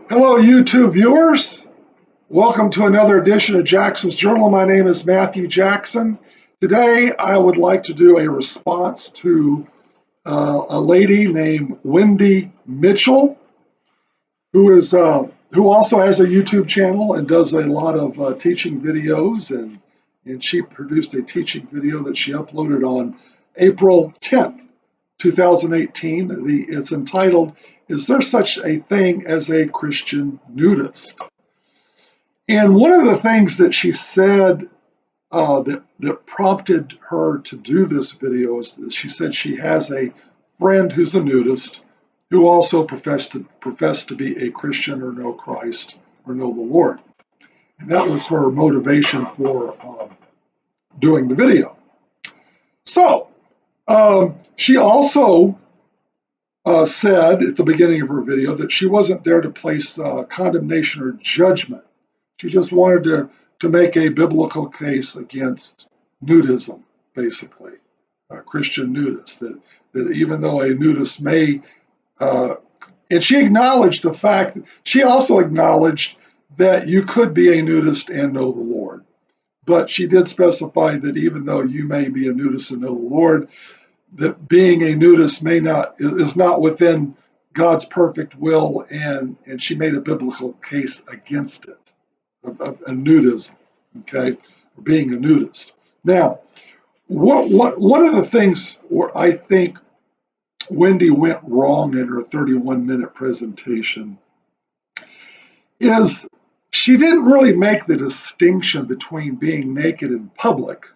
Hello, YouTube viewers. Welcome to another edition of Jackson's Journal. My name is Matthew Jackson. Today, I would like to do a response to a lady named Wendy Mitchell, who also has a YouTube channel and does a lot of teaching videos. And she produced a teaching video that she uploaded on April 10th, 2018. It's entitled, "Is There Such a Thing as a Christian Nudist?" And one of the things that she said that prompted her to do this video is that she said she has a friend who's a nudist who also professed to be a Christian or know Christ or know the Lord. And that was her motivation for doing the video. So she also said at the beginning of her video that she wasn't there to place condemnation or judgment. She just wanted to make a biblical case against nudism, basically, Christian nudists, that even though a nudist may, and she acknowledged the fact, she also acknowledged that you could be a nudist and know the Lord. But she did specify that even though you may be a nudist and know the Lord, that being a nudist is not within God's perfect will, and she made a biblical case against it, a nudism, okay, or being a nudist. Now, one of the things where I think Wendy went wrong in her 31-minute presentation is she didn't really make the distinction between being naked in public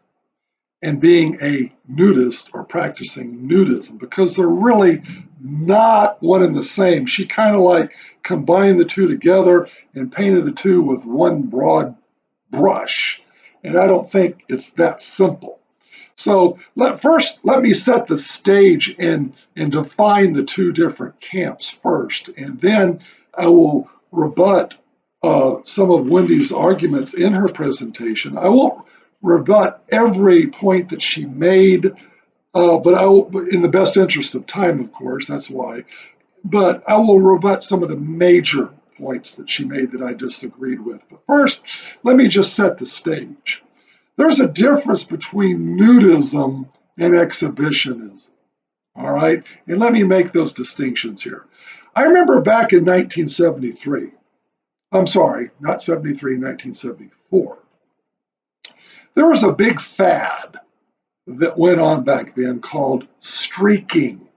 and being a nudist or practicing nudism, because they're really not one and the same. She kind of like combined the two together and painted the two with one broad brush. And I don't think it's that simple. So let me set the stage and define the two different camps first, and then I will rebut some of Wendy's arguments in her presentation. I won't rebut every point that she made, but I will, in the best interest of time, of course, that's why. But I will rebut some of the major points that she made that I disagreed with. But first, let me just set the stage. There's a difference between nudism and exhibitionism, all right? And let me make those distinctions here. I remember back in 1973, I'm sorry, not 73, 1974, there was a big fad that went on back then called streaking.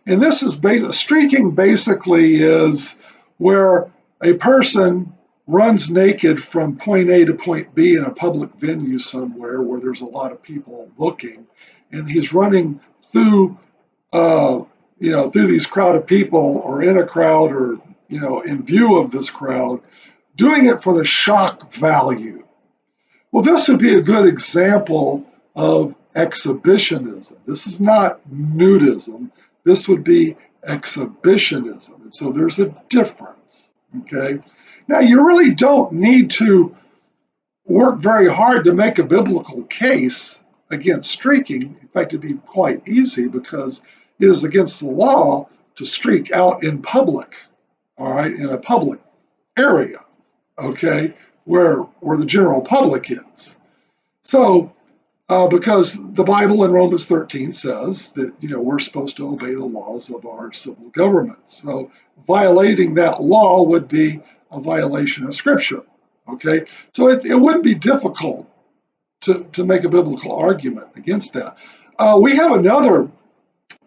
And this is streaking basically is where a person runs naked from point A to point B in a public venue somewhere where there's a lot of people looking, and he's running through through these crowd of people, or in a crowd, or in view of this crowd, doing it for the shock value. Well, this would be a good example of exhibitionism. This is not nudism. This would be exhibitionism. And so there's a difference, okay? Now, you really don't need to work very hard to make a biblical case against streaking. In fact, it'd be quite easy because it is against the law to streak out in public, all right, in a public area, okay, where the general public is. So, because the Bible in Romans 13 says that, we're supposed to obey the laws of our civil government. So violating that law would be a violation of Scripture, okay? So it wouldn't be difficult to make a biblical argument against that. We have another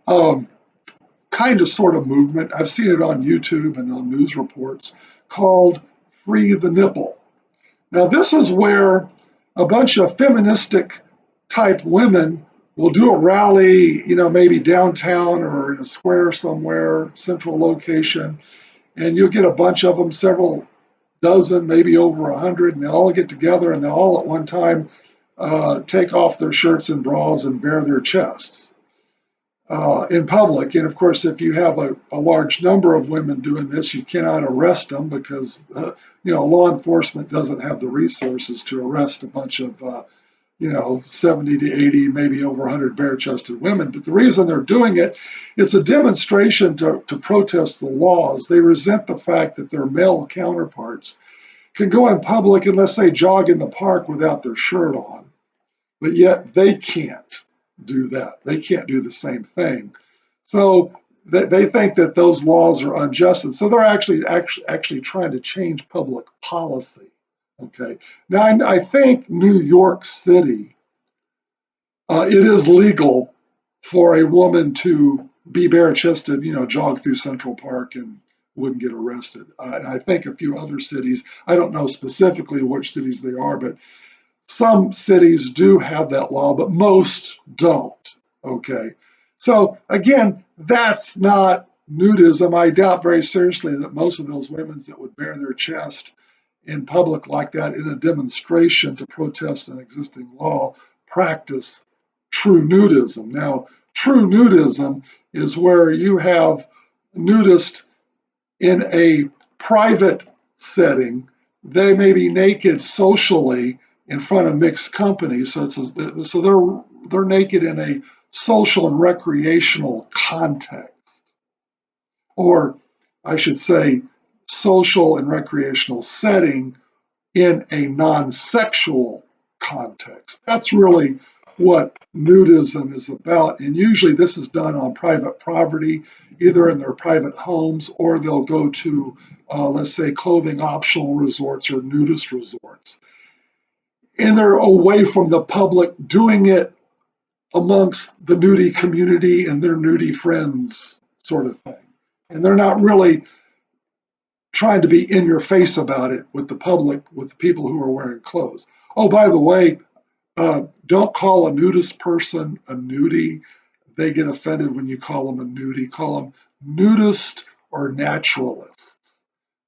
kind of sort of movement. I've seen it on YouTube and on news reports called Free the Nipple. Now, this is where a bunch of feministic type women will do a rally, maybe downtown or in a square somewhere, central location, and you'll get a bunch of them, several dozen, maybe over 100, and they all get together and they all at one time take off their shirts and bras and bare their chests in public. And of course, if you have a large number of women doing this, you cannot arrest them because law enforcement doesn't have the resources to arrest a bunch of 70 to 80, maybe over 100 bare-chested women. But the reason they're doing it, it's a demonstration to protest the laws. They resent the fact that their male counterparts can go in public and, let's say, jog in the park without their shirt on, but yet they can't do that. They can't do the same thing. So they think that those laws are unjust, and so they're actually trying to change public policy. Okay. Now I think New York City, it is legal for a woman to be bare-chested, jog through Central Park and wouldn't get arrested. And I think a few other cities, I don't know specifically which cities they are, but some cities do have that law, but most don't. Okay. So again, that's not nudism. I doubt very seriously that most of those women that would bare their chest in public like that in a demonstration to protest an existing law practice true nudism. Now, true nudism is where you have nudists in a private setting. They may be naked socially in front of mixed company, so they're naked in a social and recreational context, or I should say, social and recreational setting in a non-sexual context. That's really what nudism is about. And usually this is done on private property, either in their private homes, or they'll go to, let's say, clothing optional resorts or nudist resorts. And they're away from the public, doing it amongst the nudie community and their nudie friends, sort of thing. And they're not really trying to be in your face about it with the public, with the people who are wearing clothes. Oh, by the way, don't call a nudist person a nudie. They get offended when you call them a nudie. Call them nudist or naturalist.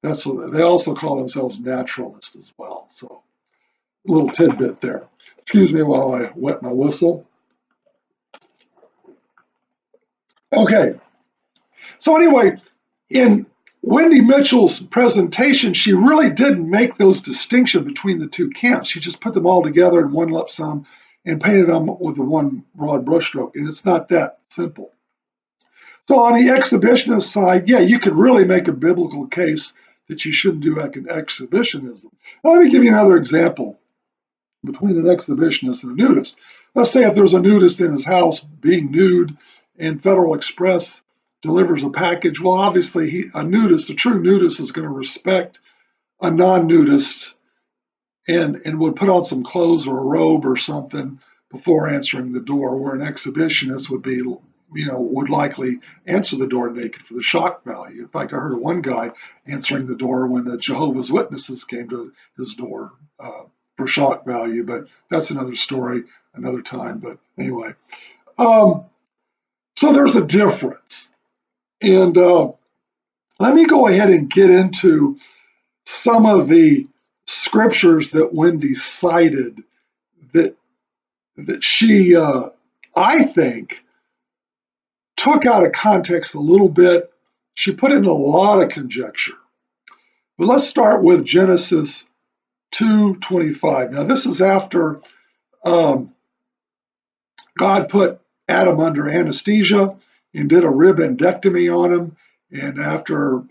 That's what they also call themselves naturalist as well. So a little tidbit there. Excuse me while I wet my whistle. Okay. So anyway, in Wendy Mitchell's presentation, she really didn't make those distinctions between the two camps. She just put them all together in one lump sum and painted them with the one broad brushstroke, and it's not that simple. So on the exhibitionist side, yeah, you could really make a biblical case that you shouldn't do exhibitionism. Now, let me give you another example between an exhibitionist and a nudist. Let's say if there's a nudist in his house being nude and Federal Express delivers a package. Well, obviously, a true nudist is going to respect a non-nudist and would put on some clothes or a robe or something before answering the door, where an exhibitionist would likely answer the door naked for the shock value. In fact, I heard of one guy answering the door when the Jehovah's Witnesses came to his door for shock value, but that's another story, another time. But anyway, so there's a difference. And let me go ahead and get into some of the scriptures that Wendy cited that she, I think, took out of context a little bit. She put in a lot of conjecture. But let's start with Genesis 2:25. Now, this is after God put Adam under anesthesia and did a ribendectomy on him. And after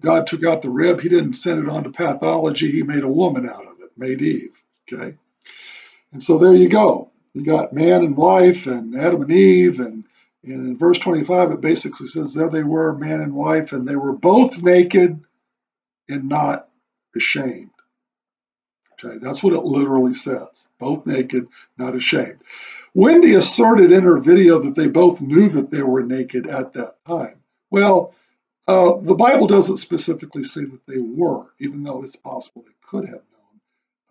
God took out the rib, he didn't send it on to pathology. He made a woman out of it, made Eve. Okay. And so there you go. You got man and wife and Adam and Eve. And in verse 25, it basically says there they were, man and wife, and they were both naked and not ashamed. Okay. That's what it literally says. Both naked, not ashamed. Wendy asserted in her video that they both knew that they were naked at that time. Well, the Bible doesn't specifically say that they were, even though it's possible they could have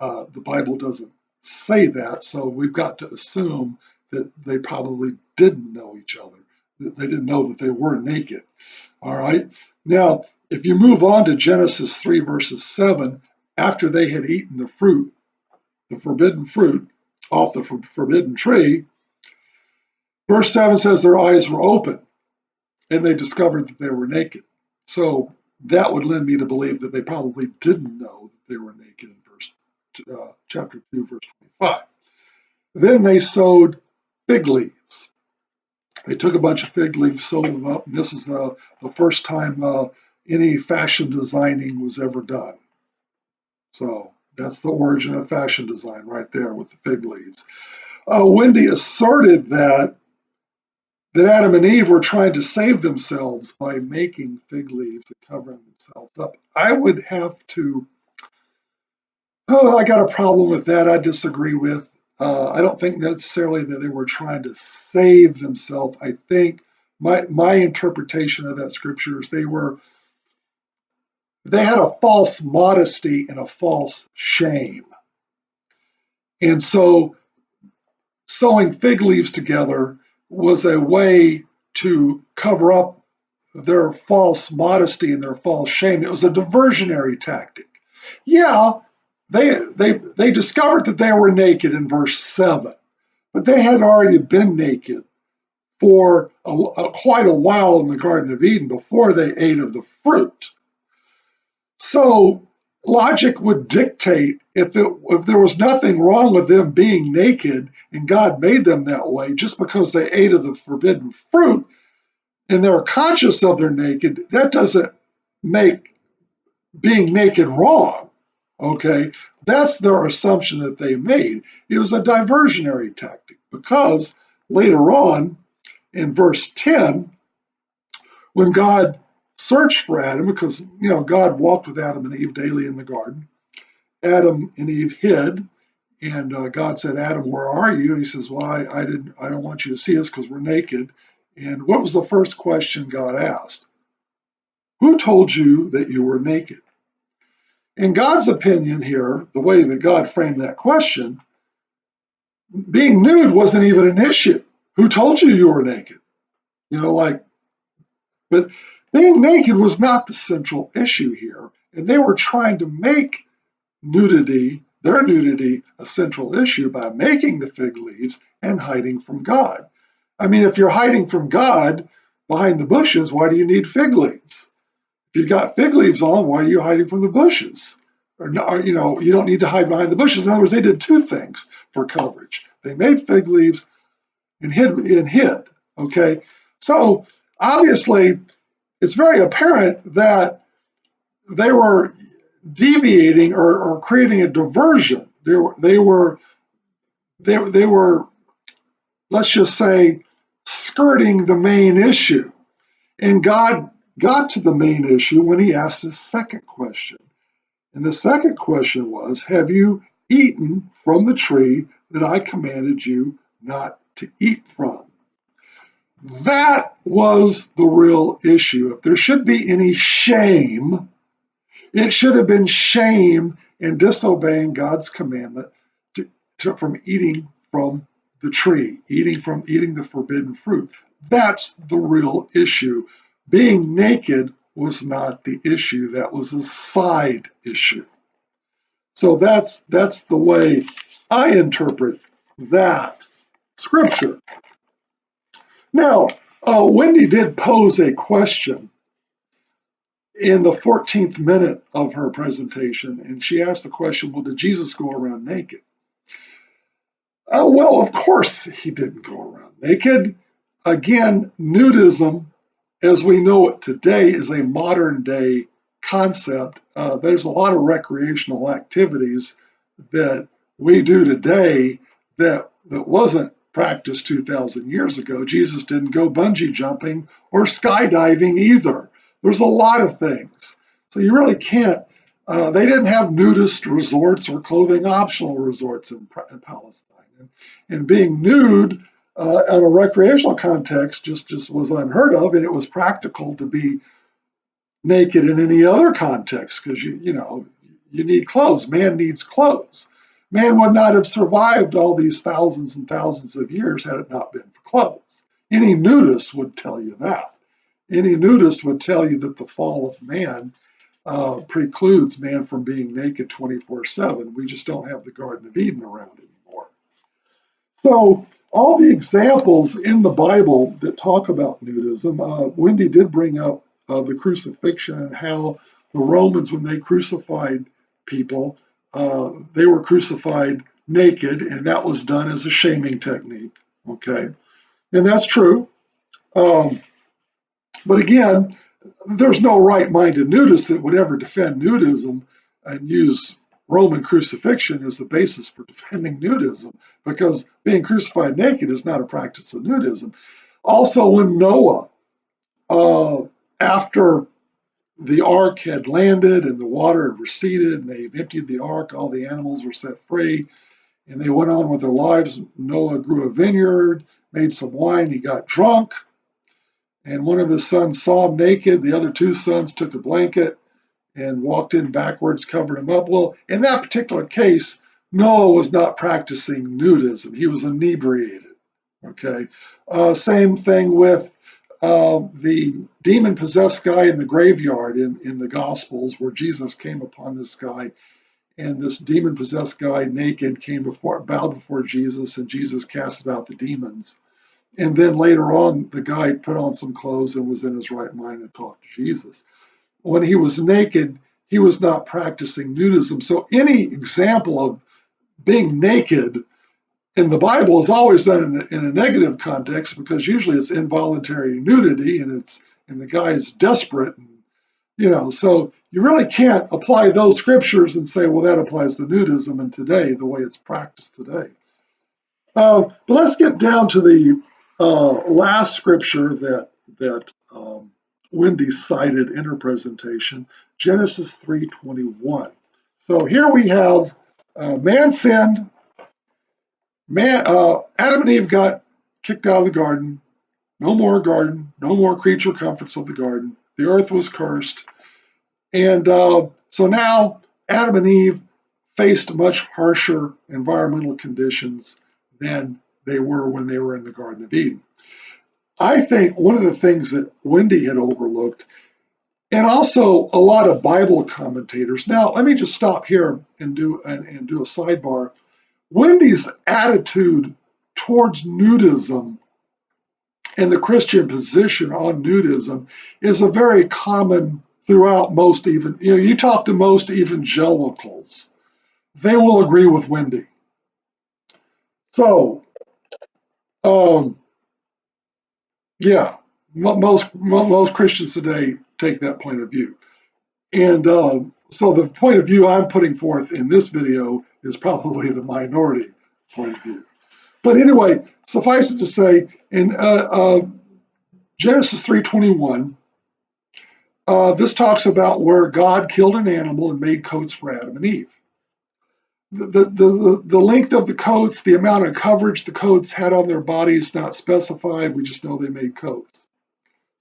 known. The Bible doesn't say that, so we've got to assume that they probably didn't know each other, that they didn't know that they were naked. All right. Now, if you move on to Genesis 3, verses 7, after they had eaten the fruit, the forbidden fruit, off the forbidden tree, verse 7 says their eyes were open and they discovered that they were naked. So that would lend me to believe that they probably didn't know that they were naked in verse chapter 2, verse 25. Then they sewed fig leaves. They took a bunch of fig leaves, sewed them up, and this is the first time any fashion designing was ever done. So that's the origin of fashion design right there with the fig leaves. Wendy asserted that Adam and Eve were trying to save themselves by making fig leaves and covering themselves up. I would have to, I got a problem with that. I disagree with. I don't think necessarily that they were trying to save themselves. I think my interpretation of that scripture is they had a false modesty and a false shame. And so sewing fig leaves together was a way to cover up their false modesty and their false shame. It was a diversionary tactic. Yeah, they discovered that they were naked in verse 7, but they had already been naked for quite a while in the Garden of Eden before they ate of the fruit. So logic would dictate if there was nothing wrong with them being naked and God made them that way just because they ate of the forbidden fruit and they're conscious of their naked, that doesn't make being naked wrong. Okay, that's their assumption that they made. It was a diversionary tactic because later on in verse 10, when God searched for Adam, because God walked with Adam and Eve daily in the garden, Adam and Eve hid, and God said, "Adam, where are you?" And he says, "Well, I don't want you to see us because we're naked." And what was the first question God asked? Who told you that you were naked? In God's opinion here, the way that God framed that question, being nude wasn't even an issue. Who told you you were naked? But being naked was not the central issue here. And they were trying to make their nudity, a central issue by making the fig leaves and hiding from God. I mean, if you're hiding from God behind the bushes, why do you need fig leaves? If you've got fig leaves on, why are you hiding from the bushes? Or you don't need to hide behind the bushes. In other words, they did two things for coverage. They made fig leaves and hid. Okay, so obviously, it's very apparent that they were deviating or creating a diversion. They were, let's just say, skirting the main issue. And God got to the main issue when he asked his second question. And the second question was, have you eaten from the tree that I commanded you not to eat from? That was the real issue. If there should be any shame, it should have been shame in disobeying God's commandment from eating from the tree, eating the forbidden fruit. That's the real issue. Being naked was not the issue. That was a side issue. So that's the way I interpret that scripture. Now, Wendy did pose a question in the 14th minute of her presentation, and she asked the question, well, did Jesus go around naked? Well, of course he didn't go around naked. Again, nudism, as we know it today, is a modern day concept. There's a lot of recreational activities that we do today that wasn't practiced 2,000 years ago. Jesus didn't go bungee jumping or skydiving either. There's a lot of things. So you really can't, they didn't have nudist resorts or clothing optional resorts in Palestine. And being nude in a recreational context just was unheard of, and it was practical to be naked in any other context because you need clothes. Man needs clothes. Man would not have survived all these thousands and thousands of years had it not been for clothes. Any nudist would tell you that. Any nudist would tell you that the fall of man precludes man from being naked 24/7. We just don't have the Garden of Eden around anymore. So all the examples in the Bible that talk about nudism, Wendy did bring up the crucifixion and how the Romans, when they crucified people, they were crucified naked, and that was done as a shaming technique. Okay, and that's true. Um, but again, there's no right-minded nudist that would ever defend nudism and use Roman crucifixion as the basis for defending nudism, because being crucified naked is not a practice of nudism. Also, when Noah, after the ark had landed and the water had receded and they've emptied the ark, all the animals were set free, and they went on with their lives. Noah grew a vineyard, made some wine, he got drunk, and one of his sons saw him naked. The other two sons took a blanket and walked in backwards, covered him up. Well, in that particular case, Noah was not practicing nudism. He was inebriated. Okay. Same thing with the demon-possessed guy in the graveyard in the Gospels, where Jesus came upon this guy, and this demon-possessed guy, naked, bowed before Jesus, and Jesus casted out the demons. And then later on, the guy put on some clothes and was in his right mind and talked to Jesus. When he was naked, he was not practicing nudism. So any example of being naked in the Bible is always done in a negative context, because usually it's involuntary nudity and the guy is desperate. So you really can't apply those scriptures and say, well, that applies to nudism and today, the way it's practiced today. But let's get down to the last scripture that Wendy cited in her presentation, Genesis 3:21. So here we have man sinned, Adam and Eve got kicked out of the garden, no more creature comforts of the garden. The earth was cursed. And so now Adam and Eve faced much harsher environmental conditions than they were when they were in the Garden of Eden. I think one of the things that Wendy had overlooked, and also a lot of Bible commentators. Now, let me just stop here and do a sidebar. Wendy's attitude towards nudism and the Christian position on nudism is a very common throughout most you talk to most evangelicals, they will agree with Wendy. So, yeah, most Christians today take that point of view. And so the point of view I'm putting forth in this video is probably the minority point of view. But anyway, suffice it to say, in Genesis 3:21, this talks about where God killed an animal and made coats for Adam and Eve. The length of the coats, the amount of coverage the coats had on their bodies, not specified. We just know they made coats.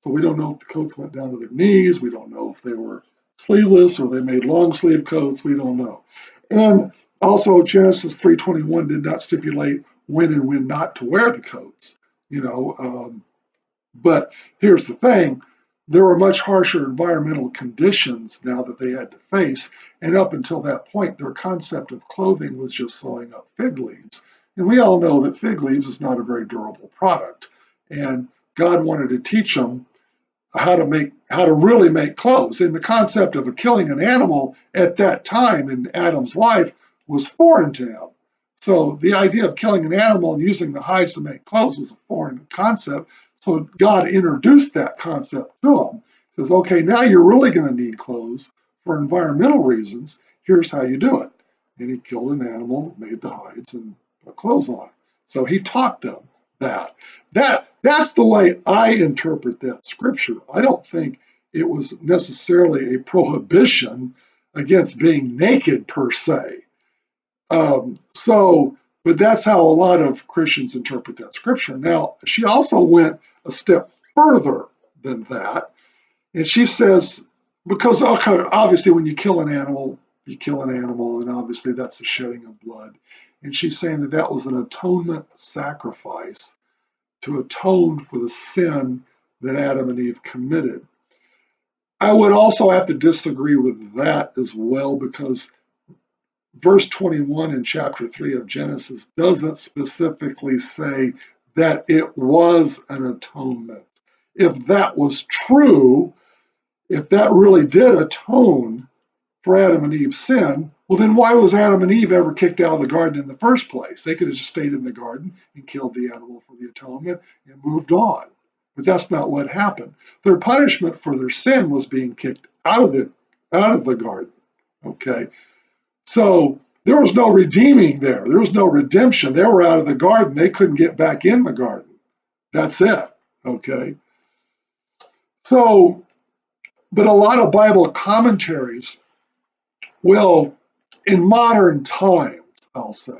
So we don't know if the coats went down to their knees. We don't know if they were sleeveless or they made long sleeve coats. We don't know. And also Genesis 3:21 did not stipulate when and when not to wear the coats. But here's the thing. There were much harsher environmental conditions now that they had to face. And up until that point, their concept of clothing was just sewing up fig leaves. And we all know that fig leaves is not a very durable product. And God wanted to teach them how to really make clothes. And the concept of killing an animal at that time in Adam's life was foreign to him. So the idea of killing an animal and using the hides to make clothes was a foreign concept. So God introduced that concept to him. He says, okay, now you're really going to need clothes for environmental reasons. Here's how you do it. And he killed an animal, made the hides, and put clothes on. So he taught them that. That's the way I interpret that scripture. I don't think it was necessarily a prohibition against being naked per se. But that's how a lot of Christians interpret that scripture. Now, she also went a step further than that. And she says, because obviously when you kill an animal, and obviously that's the shedding of blood. And she's saying that was an atonement sacrifice to atone for the sin that Adam and Eve committed. I would also have to disagree with that as well, because verse 21 in chapter 3 of Genesis doesn't specifically say that it was an atonement. If that was true, if that really did atone for Adam and Eve's sin, Well, then why was Adam and Eve ever kicked out of the garden in the first place? They could have just stayed in the garden and killed the animal for the atonement and moved on. But that's not what happened. Their punishment for their sin was being kicked out of the garden. Okay. So there was no redeeming there. There was no redemption. They were out of the garden. They couldn't get back in the garden. That's it. Okay. So, but a lot of Bible commentaries will, in modern times, I'll say,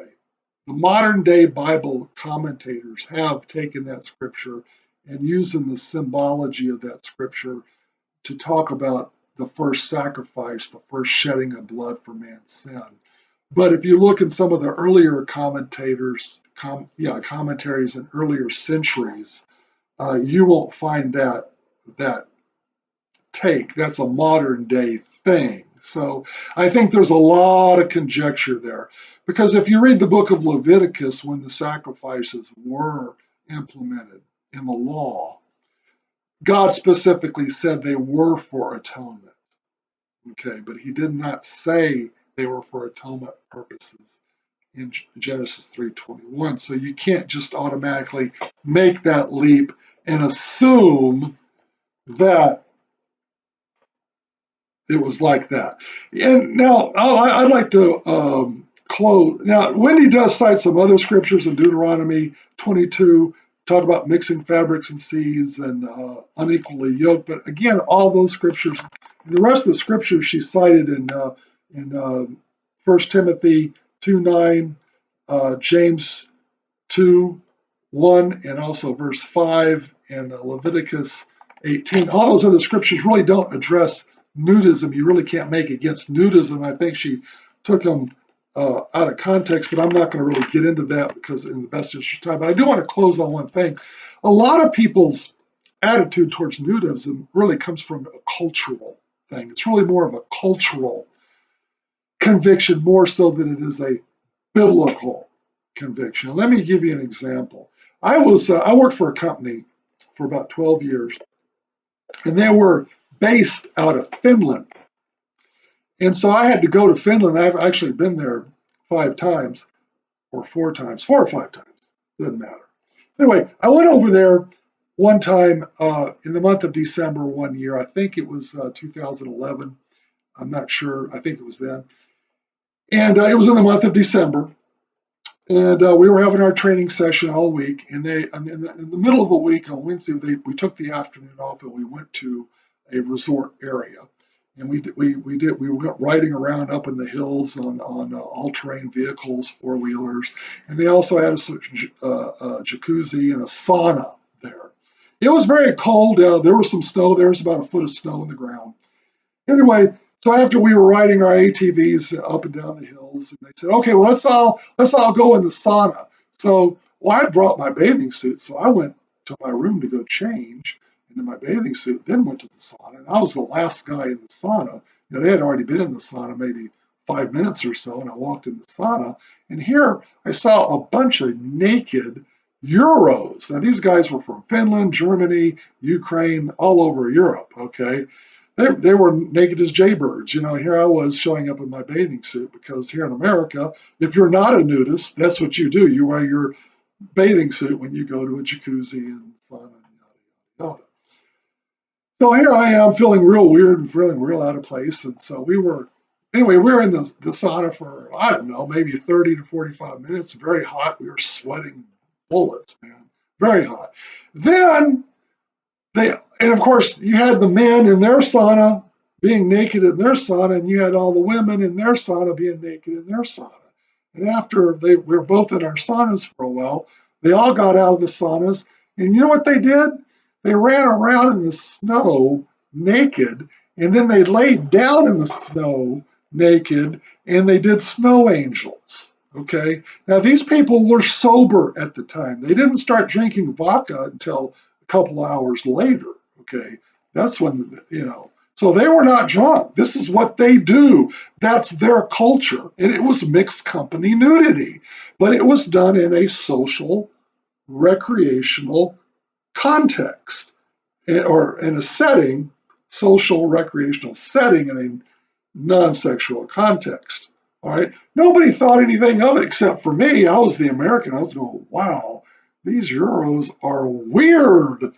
the modern day Bible commentators have taken that scripture and using the symbology of that scripture to talk about the first sacrifice, the first shedding of blood for man's sin. But if you look in some of the earlier commentaries in earlier centuries, you won't find that take. That's a modern day thing. So I think there's a lot of conjecture there. Because if you read the book of Leviticus, when the sacrifices were implemented in the law, God specifically said they were for atonement. Okay, but he did not say they were for atonement purposes in Genesis 3:21. So you can't just automatically make that leap and assume that it was like that. And now I'd like to close. Now, Wendy does cite some other scriptures in Deuteronomy 22, talk about mixing fabrics and seeds and unequally yoked. But again, all those scriptures, the rest of the scriptures she cited in 1 Timothy 2:9, James 2:1, and also verse 5, and Leviticus 18. All those other scriptures really don't address nudism. You really can't make against nudism. I think she took them out of context, but I'm not going to really get into that because in the best interest of time. But I do want to close on one thing. A lot of people's attitude towards nudism really comes from a cultural thing. It's really more of a cultural conviction, more so than it is a biblical conviction. Let me give you an example. I worked for a company for about 12 years, and they were based out of Finland. And so I had to go to Finland. I've actually been there 5 times or 4 times, 4 or 5 times, doesn't matter. Anyway, I went over there one time in the month of December one year. I think it was 2011. I'm not sure. I think it was then. And it was in the month of December. And we were having our training session all week. And in the middle of the week on Wednesday, we took the afternoon off and we went to a resort area. And we went riding around up in the hills on all-terrain vehicles, 4-wheelers. And they also had a jacuzzi and a sauna there. It was very cold. There was some snow. There was about a foot of snow on the ground. Anyway, so after we were riding our ATVs up and down the hills, and they said, okay, well, let's all go in the sauna. So, well, I brought my bathing suit, so I went to my room to go change into my bathing suit, then went to the sauna. And I was the last guy in the sauna. You know, they had already been in the sauna maybe 5 minutes or so, and I walked in the sauna, and here I saw a bunch of naked Euros. Now, these guys were from Finland, Germany, Ukraine, all over Europe, okay? They were naked as jaybirds. You know, here I was showing up in my bathing suit because here in America, if you're not a nudist, that's what you do. You wear your bathing suit when you go to a jacuzzi and sauna and yada, yada. So here I am feeling real weird and feeling real out of place. And so we were in the sauna for, I don't know, maybe 30 to 45 minutes, very hot. We were sweating bullets, man, very hot. Then and of course, you had the men in their sauna being naked in their sauna, and you had all the women in their sauna being naked in their sauna. And after we were both in our saunas for a while, they all got out of the saunas, and you know what they did? They ran around in the snow naked, and then they laid down in the snow naked, and they did snow angels. Okay? Now, these people were sober at the time. They didn't start drinking vodka until a couple hours later, okay? That's when, so they were not drunk. This is what they do. That's their culture. And it was mixed company nudity, but it was done in a social, recreational context or in a setting, social, recreational setting in a non-sexual context, All right. Nobody thought anything of it except for me. I was the American. I was going, wow, these Euros are weird.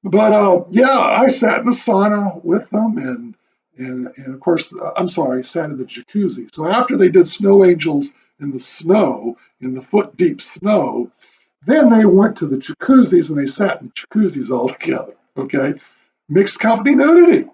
But yeah, I sat in the sauna with them, and of course, I'm sorry, sat in the jacuzzi. So after they did snow angels in the snow, in the foot deep snow, then they went to the jacuzzis and they sat in jacuzzis all together. Okay, mixed company nudity.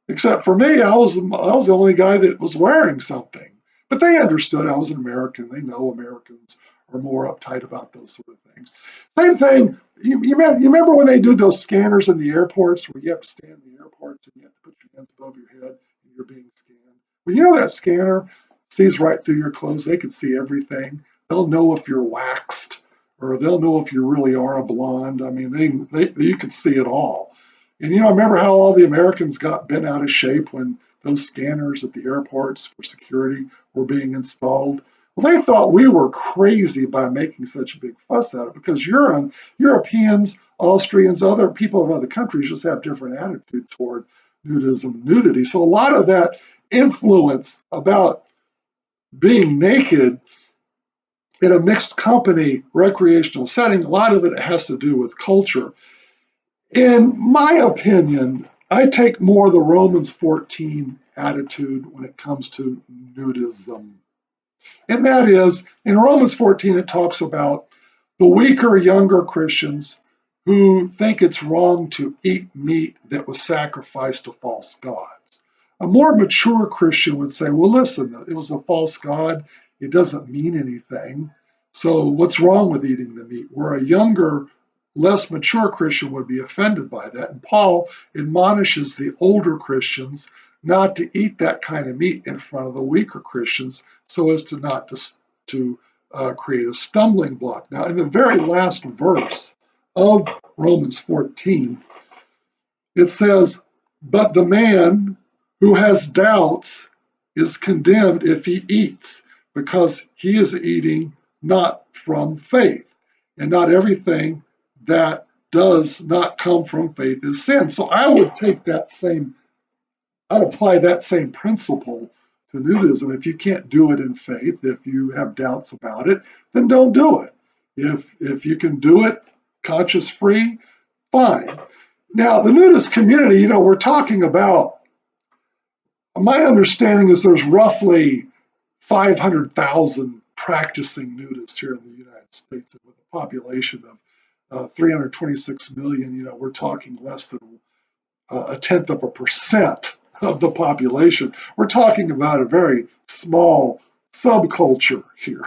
Except for me, I was the only guy that was wearing something. But they understood I was an American. They know Americans are more uptight about those sort of things. Same thing. You remember when they do those scanners in the airports where you have to stand in the airports and you have to put your hands above your head and you're being scanned? Well, you know that scanner sees right through your clothes. They can see everything. They'll know if you're waxed or they'll know if you really are a blonde. I mean, you can see it all. And you know, remember how all the Americans got bent out of shape when those scanners at the airports for security were being installed? Well, they thought we were crazy by making such a big fuss out of it because Europeans, Austrians, other people of other countries just have different attitude toward nudism and nudity. So a lot of that influence about being naked in a mixed company recreational setting, a lot of it has to do with culture. In my opinion, I take more the Romans 14 attitude when it comes to nudism. And that is, in Romans 14, it talks about the weaker, younger Christians who think it's wrong to eat meat that was sacrificed to false gods. A more mature Christian would say, well, listen, it was a false god. It doesn't mean anything. So what's wrong with eating the meat? Where a younger, less mature Christian would be offended by that. And Paul admonishes the older Christians not to eat that kind of meat in front of the weaker Christians so as to not to create a stumbling block. Now, in the very last verse of Romans 14, it says, but the man who has doubts is condemned if he eats, because he is eating not from faith. And not everything that does not come from faith is sin. So I would take I'd apply that same principle to nudism. If you can't do it in faith, if you have doubts about it, then don't do it. If you can do it conscious free, fine. Now, the nudist community, we're talking about, my understanding is there's roughly 500,000 practicing nudists here in the United States, with a population of 326 million. We're talking less than a tenth of a percent of the population. We're talking about a very small subculture here.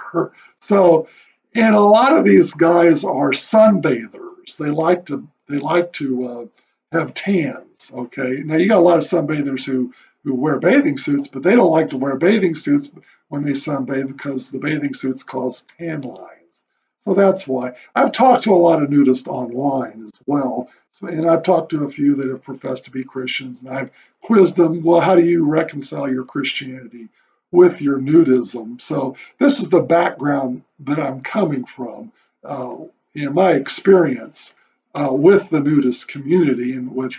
So, and a lot of these guys are sunbathers. They like to have tans. Okay, now you got a lot of sunbathers who wear bathing suits, but they don't like to wear bathing suits when they sunbathe because the bathing suits cause tan lines. So that's why. I've talked to a lot of nudists online as well. And I've talked to a few that have professed to be Christians, and I've quizzed them, well, how do you reconcile your Christianity with your nudism? So this is the background that I'm coming from in my experience with the nudist community and with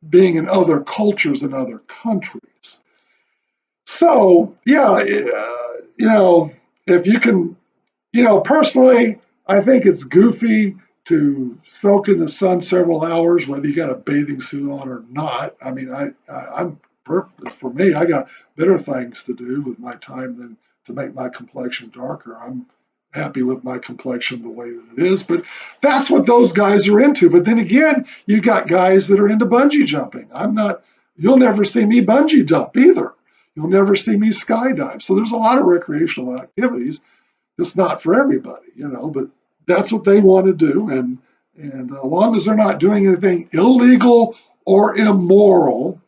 being in other cultures and other countries. So, yeah, if you can, personally, I think it's goofy to soak in the sun several hours, whether you got a bathing suit on or not. I mean, for me, I got better things to do with my time than to make my complexion darker. I'm happy with my complexion the way that it is, but that's what those guys are into. But then again, you got guys that are into bungee jumping. You'll never see me bungee jump either. You'll never see me skydive. So there's a lot of recreational activities. It's not for everybody, but that's what they want to do. And as long as they're not doing anything illegal or immoral,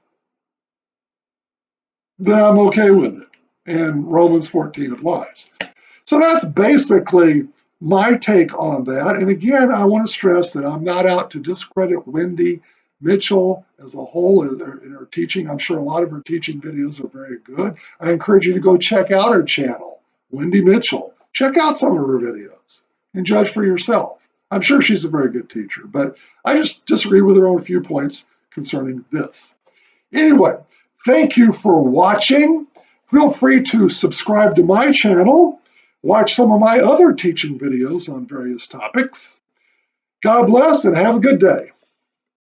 then I'm okay with it. And Romans 14 applies. So that's basically my take on that. And again, I want to stress that I'm not out to discredit Wendy Mitchell as a whole in her teaching. I'm sure a lot of her teaching videos are very good. I encourage you to go check out her channel, Wendy Mitchell. Check out some of her videos and judge for yourself. I'm sure she's a very good teacher, but I just disagree with her on a few points concerning this. Anyway, thank you for watching. Feel free to subscribe to my channel, watch some of my other teaching videos on various topics. God bless and have a good day.